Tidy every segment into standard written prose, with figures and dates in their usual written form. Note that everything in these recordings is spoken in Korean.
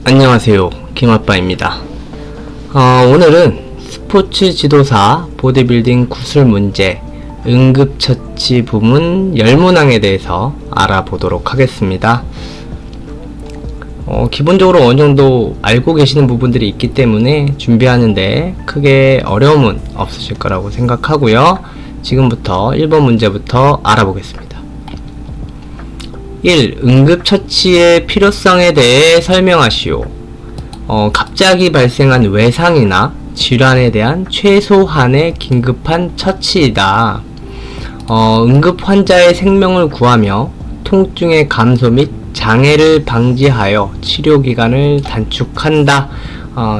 안녕하세요, 김아빠입니다. 오늘은 스포츠 지도사 보디빌딩 구술 문제 응급처치 부문 열문항에 대해서 알아보도록 하겠습니다. 기본적으로 어느 정도 알고 계시는 부분들이 있기 때문에 준비하는데 크게 어려움은 없으실 거라고 생각하고요. 지금부터 1번 문제부터 알아보겠습니다. 1. 응급처치의 필요성에 대해 설명하시오. 갑자기 발생한 외상이나 질환에 대한 최소한의 긴급한 처치이다. 응급 환자의 생명을 구하며 통증의 감소 및 장애를 방지하여 치료기간을 단축한다.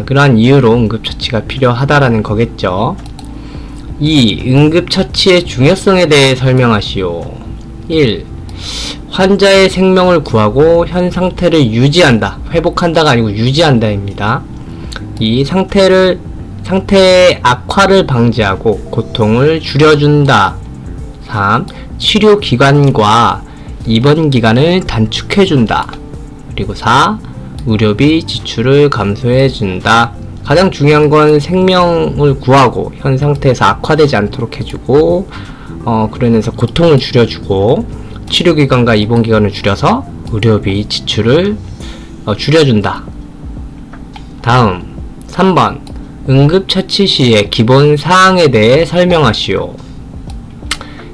그러한 이유로 응급처치가 필요하다라는 거겠죠. 2. 응급처치의 중요성에 대해 설명하시오. 1. 환자의 생명을 구하고 현 상태를 유지한다. 회복한다가 아니고 유지한다입니다. 2. 상태의 악화를 방지하고 고통을 줄여준다. 3. 치료 기간과 입원 기간을 단축해준다. 그리고 4. 의료비 지출을 감소해준다. 가장 중요한 건 생명을 구하고 현 상태에서 악화되지 않도록 해주고 그러면서 고통을 줄여주고 치료기간과 입원기간을 줄여서 의료비 지출을 줄여준다. 다음 3번 응급처치 시의 기본 사항에 대해 설명하시오.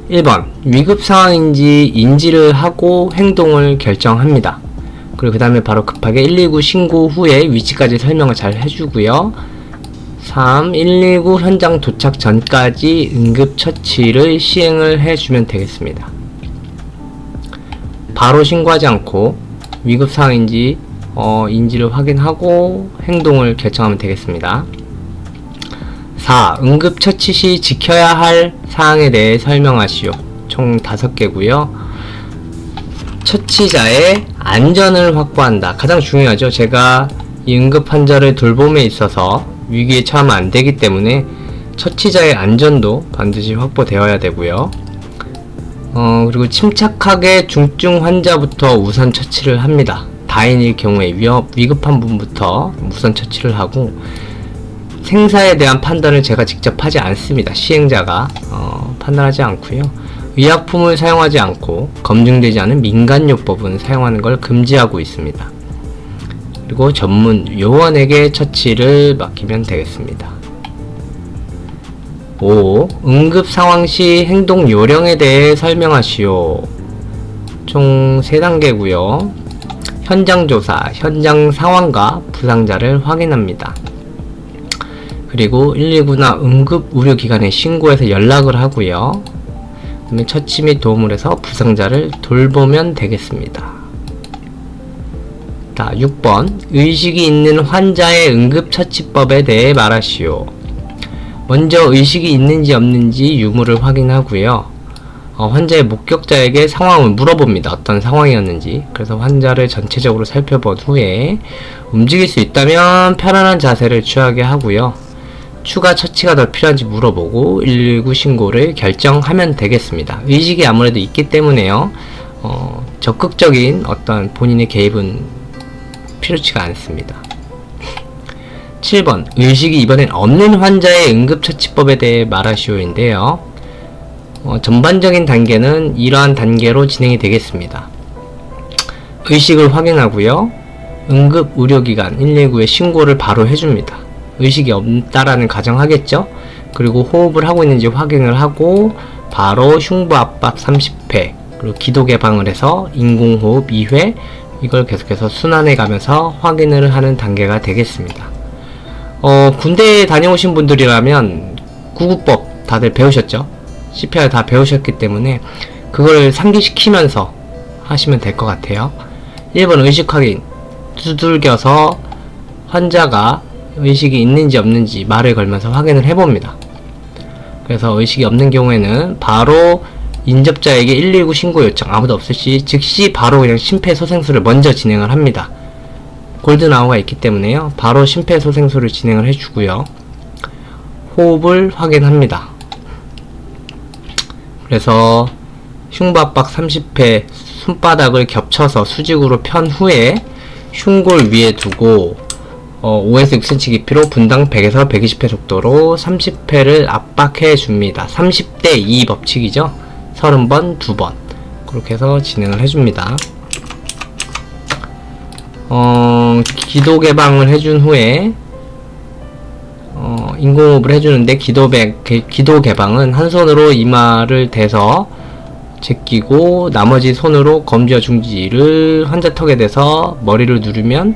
1번 위급상황인지 인지를 하고 행동을 결정합니다. 그리고 그 다음에 바로 급하게 119 신고 후에 위치까지 설명을 잘 해주고요. 3. 119 현장 도착 전까지 응급처치를 시행을 해주면 되겠습니다. 바로 신고하지 않고 위급사항인지 인지를 확인하고 행동을 결정하면 되겠습니다. 4. 응급처치 시 지켜야 할 사항에 대해 설명하시오. 총 5개고요. 처치자의 안전을 확보한다. 가장 중요하죠. 제가 이 응급 환자를 돌봄에 있어서 위기에 처하면 안 되기 때문에 처치자의 안전도 반드시 확보되어야 되고요. 그리고 침착하게 중증 환자부터 우선 처치를 합니다. 다행일 경우에 위급한 부분부터 우선 처치를 하고 생사에 대한 판단을 제가 직접 하지 않습니다. 시행자가 판단하지 않고요. 의약품을 사용하지 않고 검증되지 않은 민간요법은 사용하는 걸 금지하고 있습니다. 그리고 전문 요원에게 처치를 맡기면 되겠습니다. 5. 응급상황 시 행동 요령에 대해 설명하시오. 총 3단계고요. 현장 조사, 현장 상황과 부상자를 확인합니다. 그리고 119나 응급의료기관에 신고해서 연락을 하고요. 그다음에 처치 및 도움을 해서 부상자를 돌보면 되겠습니다. 자, 6번 의식이 있는 환자의 응급처치법에 대해 말하시오. 먼저 의식이 있는지 없는지 유무를 확인하고요. 환자의 목격자에게 상황을 물어봅니다. 어떤 상황이었는지. 그래서 환자를 전체적으로 살펴본 후에 움직일 수 있다면 편안한 자세를 취하게 하고요. 추가 처치가 더 필요한지 물어보고 119 신고를 결정하면 되겠습니다. 의식이 아무래도 있기 때문에요. 적극적인 어떤 본인의 개입은 필요치가 않습니다. 7번 의식이 이번엔 없는 환자의 응급처치법에 대해 말하시오인데요. 전반적인 단계는 이러한 단계로 진행이 되겠습니다. 의식을 확인하고요. 응급의료기관 119에 신고를 바로 해줍니다. 의식이 없다라는 가정하겠죠. 그리고 호흡을 하고 있는지 확인을 하고 바로 흉부압박 30회 그리고 기도 개방을 해서 인공호흡 2회 이걸 계속해서 순환해 가면서 확인을 하는 단계가 되겠습니다. 군대에 다녀오신 분들이라면 구급법 다들 배우셨죠? CPR 다 배우셨기 때문에 그걸 상기시키면서 하시면 될 것 같아요. 1번 의식 확인 두들겨서 환자가 의식이 있는지 없는지 말을 걸면서 확인을 해봅니다. 그래서 의식이 없는 경우에는 바로 인접자에게 119 신고 요청 아무도 없을 시 즉시 바로 그냥 심폐소생술을 먼저 진행을 합니다. 골든아워가 있기 때문에요. 바로 심폐소생술을 진행을 해주고요. 호흡을 확인합니다. 그래서 흉부압박 30회 손바닥을 겹쳐서 수직으로 편 후에 흉골 위에 두고 5에서 6cm 깊이로 분당 100에서 120회 속도로 30회를 압박해 줍니다. 30대 2 법칙이죠. 30번 2번 그렇게 해서 진행을 해줍니다. 기도 개방을 해준 후에 인공호흡을 해주는데 기도 개방은 한 손으로 이마를 대서 제끼고 나머지 손으로 검지와 중지를 환자 턱에 대서 머리를 누르면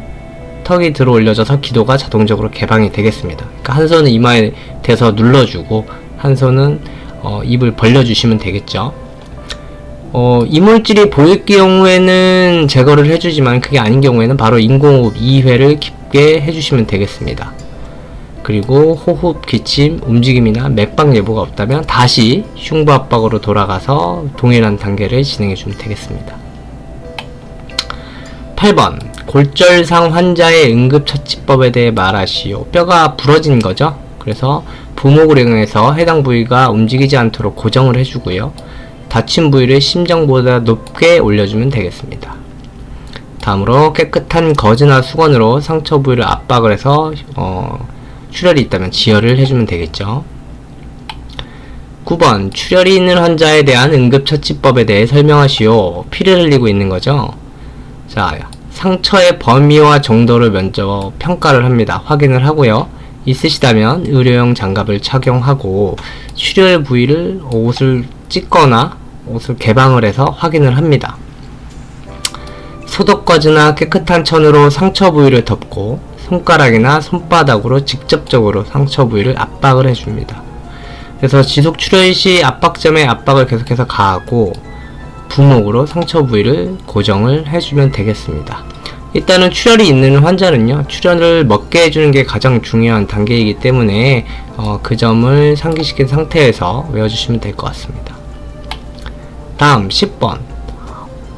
턱이 들어 올려져서 기도가 자동적으로 개방이 되겠습니다. 그러니까 한 손은 이마에 대서 눌러주고 한 손은 입을 벌려주시면 되겠죠. 이물질이 보일 경우에는 제거를 해주지만 그게 아닌 경우에는 바로 인공호흡 2회를 깊게 해주시면 되겠습니다. 그리고 호흡, 기침, 움직임이나 맥박 예보가 없다면 다시 흉부 압박으로 돌아가서 동일한 단계를 진행해주면 되겠습니다. 8번 골절상 환자의 응급처치법에 대해 말하시오. 뼈가 부러진 거죠. 그래서 부목을 이용해서 해당 부위가 움직이지 않도록 고정을 해주고요. 다친 부위를 심정보다 높게 올려주면 되겠습니다. 다음으로 깨끗한 거즈나 수건으로 상처 부위를 압박을 해서 출혈이 있다면 지혈을 해주면 되겠죠. 9번 출혈이 있는 환자에 대한 응급처치법에 대해 설명하시오. 피를 흘리고 있는 거죠. 자, 상처의 범위와 정도를 먼저 평가를 합니다. 확인을 하고요. 있으시다면 의료용 장갑을 착용하고 출혈 부위를 옷을 찢거나 옷을 개방을 해서 확인을 합니다. 소독거즈나 깨끗한 천으로 상처 부위를 덮고 손가락이나 손바닥으로 직접적으로 상처 부위를 압박을 해줍니다. 그래서 지속 출혈 시 압박점에 압박을 계속해서 가하고 부목으로 상처 부위를 고정을 해주면 되겠습니다. 일단은 출혈이 있는 환자는요, 출혈을 먹게 해주는 게 가장 중요한 단계이기 때문에 그 점을 상기시킨 상태에서 외워주시면 될 것 같습니다. 다음 10번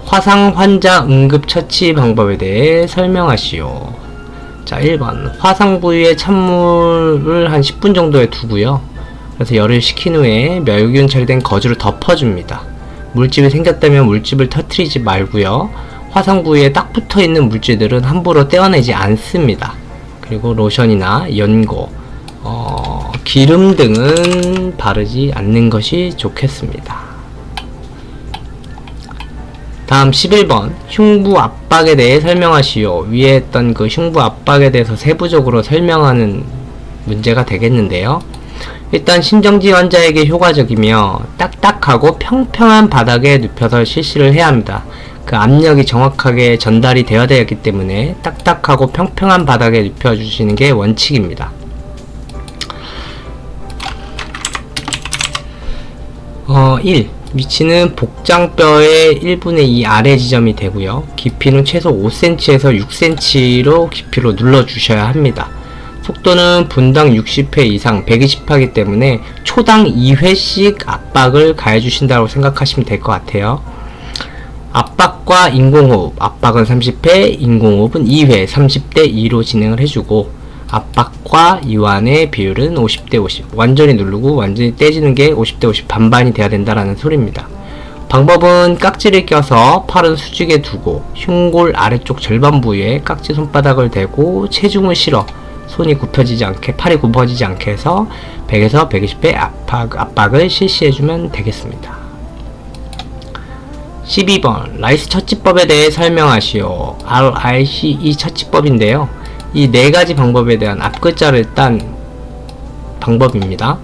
화상 환자 응급처치 방법에 대해 설명하시오. 자, 1번 화상 부위에 찬물을 한 10분 정도에 두고요. 그래서 열을 식힌 후에 멸균 처리된 거즈로 덮어줍니다. 물집이 생겼다면 물집을 터트리지 말고요. 화상 부위에 딱 붙어있는 물질들은 함부로 떼어내지 않습니다. 그리고 로션이나 연고, 기름 등은 바르지 않는 것이 좋겠습니다. 다음 11번 흉부 압박에 대해 설명하시오. 위에 했던 그 흉부 압박에 대해서 세부적으로 설명하는 문제가 되겠는데요. 일단 심정지 환자에게 효과적이며 딱딱하고 평평한 바닥에 눕혀서 실시를 해야 합니다. 그 압력이 정확하게 전달이 되어야 되기 때문에 딱딱하고 평평한 바닥에 눕혀주시는 게 원칙입니다. 1. 위치는 복장뼈의 1분의 2 아래 지점이 되고요. 깊이는 최소 5cm에서 6cm로 깊이로 눌러주셔야 합니다. 속도는 분당 60회 이상 120하기 때문에 초당 2회씩 압박을 가해주신다고 생각하시면 될 것 같아요. 압박과 인공호흡, 압박은 30회, 인공호흡은 2회 30대 2로 진행을 해주고 압박과 이완의 비율은 50대 50 완전히 누르고 완전히 떼지는 게 50대 50 반반이 돼야 된다라는 소리입니다. 방법은 깍지를 껴서 팔은 수직에 두고 흉골 아래쪽 절반 부위에 깍지 손바닥을 대고 체중을 실어 손이 굽혀지지 않게, 팔이 굽어지지 않게 해서 100에서 120회 압박을 실시해주면 되겠습니다. 12번 라이스 처치법에 대해 설명하시오. RICE 처치법인데요. 이 네 가지 방법에 대한 앞글자를 딴 방법입니다.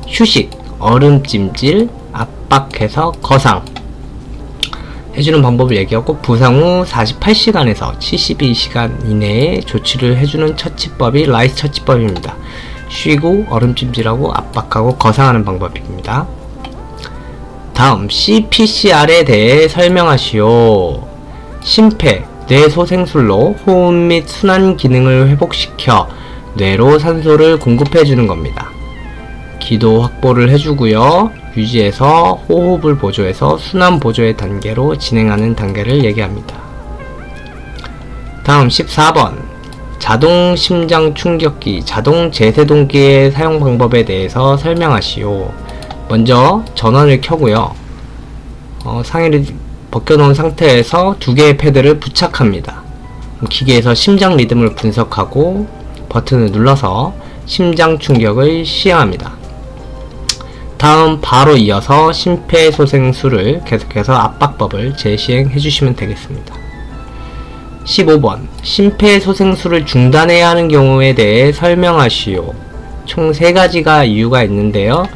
휴식, 얼음찜질, 압박해서 거상 해주는 방법을 얘기하고 부상 후 48시간에서 72시간 이내에 조치를 해주는 처치법이 라이스 처치법입니다. 쉬고 얼음찜질하고 압박하고 거상하는 방법입니다. 다음 CPCR에 대해 설명하시오. 심폐, 뇌소생술로 호흡 및 순환 기능을 회복시켜 뇌로 산소를 공급해주는 겁니다. 기도 확보를 해주고요. 유지해서 호흡을 보조해서 순환 보조의 단계로 진행하는 단계를 얘기합니다. 다음 14번 자동 심장 충격기, 자동 제세동기의 사용 방법에 대해서 설명하시오. 먼저 전원을 켜고요. 상의를 벗겨놓은 상태에서 두 개의 패드를 부착합니다. 기계에서 심장 리듬을 분석하고 버튼을 눌러서 심장 충격을 시행합니다. 다음 바로 이어서 심폐소생술을 계속해서 압박법을 재시행해 주시면 되겠습니다. 15번 심폐소생술을 중단해야 하는 경우에 대해 설명하시오. 총 3가지가 이유가 있는데요.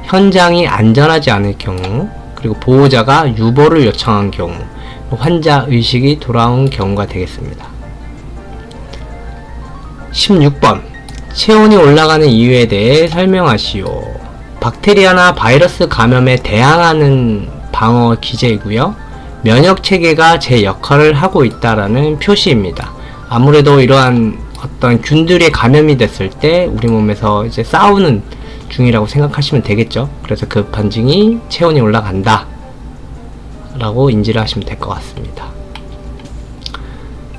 현장이 안전하지 않을 경우, 그리고 보호자가 유보를 요청한 경우, 환자 의식이 돌아온 경우가 되겠습니다. 16번 체온이 올라가는 이유에 대해 설명하시오. 박테리아나 바이러스 감염에 대항하는 방어 기제이고요. 면역 체계가 제 역할을 하고 있다라는 표시입니다. 아무래도 이러한 어떤 균들이 감염이 됐을 때 우리 몸에서 이제 싸우는 중이라고 생각하시면 되겠죠. 그래서 그 반증이 체온이 올라간다 라고 인지를 하시면 될 것 같습니다.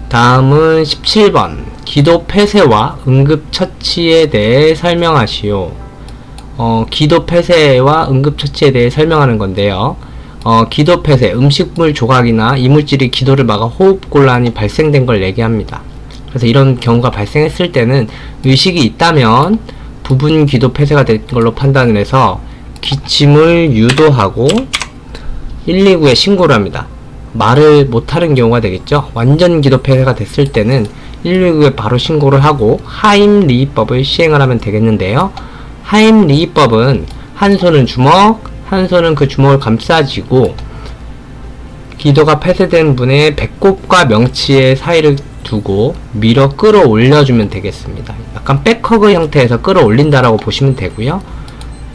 다음은 17번 기도 폐쇄와 응급처치에 대해 설명하시오. 기도 폐쇄와 응급처치에 대해 설명하는 건데요. 기도 폐쇄, 음식물 조각이나 이물질이 기도를 막아 호흡곤란이 발생된 걸 얘기합니다. 그래서 이런 경우가 발생했을 때는 의식이 있다면 부분 기도 폐쇄가 된 걸로 판단을 해서 기침을 유도하고 119에 신고를 합니다. 말을 못하는 경우가 되겠죠. 완전 기도 폐쇄가 됐을 때는 119에 바로 신고를 하고 하임리히법을 시행을 하면 되겠는데요. 하임리히법은 한 손은 주먹, 한 손은 그 주먹을 감싸쥐고 기도가 폐쇄된 분의 배꼽과 명치의 사이를 두고 밀어 끌어올려주면 되겠습니다. 약간 백허그 형태에서 끌어올린다라고 보시면 되고요.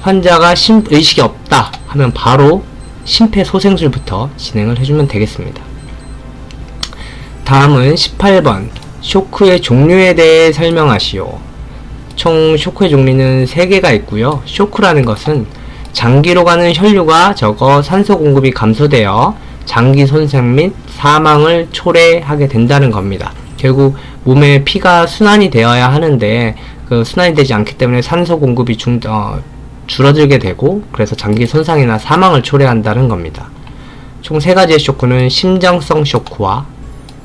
환자가 의식이 없다 하면 바로 심폐소생술부터 진행을 해주면 되겠습니다. 다음은 18번 쇼크의 종류에 대해 설명하시오. 총 쇼크의 종류는 3개가 있고요. 쇼크라는 것은 장기로 가는 혈류가 적어 산소 공급이 감소되어 장기 손상 및 사망을 초래하게 된다는 겁니다. 결국 몸에 피가 순환이 되어야 하는데 그 순환이 되지 않기 때문에 산소 공급이 줄어들게 되고 그래서 장기 손상이나 사망을 초래한다는 겁니다. 총 3가지의 쇼크는 심장성 쇼크와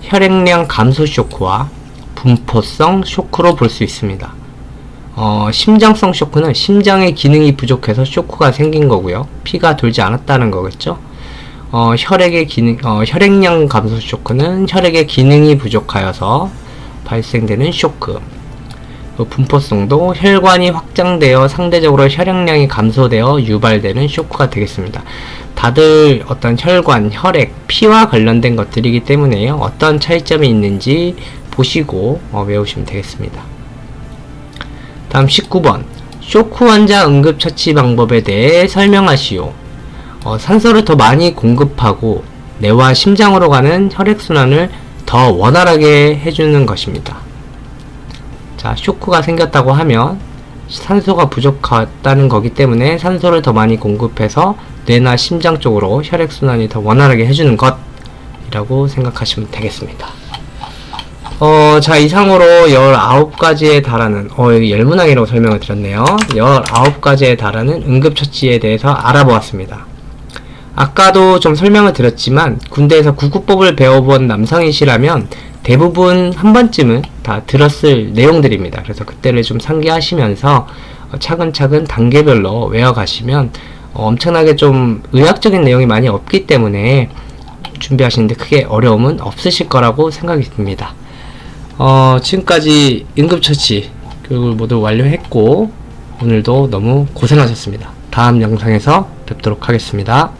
혈액량 감소 쇼크와 분포성 쇼크로 볼 수 있습니다. 심장성 쇼크는 심장의 기능이 부족해서 쇼크가 생긴 거고요. 피가 돌지 않았다는 거겠죠. 혈액량 감소 쇼크는 혈액의 기능이 부족하여서 발생되는 쇼크. 분포성도 혈관이 확장되어 상대적으로 혈액량이 감소되어 유발되는 쇼크가 되겠습니다. 다들 어떤 혈관, 혈액, 피와 관련된 것들이기 때문에요. 어떤 차이점이 있는지 보시고 외우시면 되겠습니다. 다음 19번 쇼크 환자 응급처치 방법에 대해 설명하시오. 산소를 더 많이 공급하고 뇌와 심장으로 가는 혈액순환을 더 원활하게 해주는 것입니다. 자, 쇼크가 생겼다고 하면 산소가 부족하다는 거기 때문에 산소를 더 많이 공급해서 뇌나 심장 쪽으로 혈액순환이 더 원활하게 해주는 것이라고 생각하시면 되겠습니다. 자, 이상으로 19가지에 달하는, 여기 열문항이라고 설명을 드렸네요. 19가지에 달하는 응급처치에 대해서 알아보았습니다. 아까도 좀 설명을 드렸지만, 군대에서 구급법을 배워본 남성이시라면 대부분 한 번쯤은 다 들었을 내용들입니다. 그래서 그때를 좀 상기하시면서 차근차근 단계별로 외워가시면 엄청나게 좀 의학적인 내용이 많이 없기 때문에 준비하시는데 크게 어려움은 없으실 거라고 생각이 듭니다. 지금까지 응급처치 교육을 모두 완료했고 오늘도 너무 고생하셨습니다. 다음 영상에서 뵙도록 하겠습니다.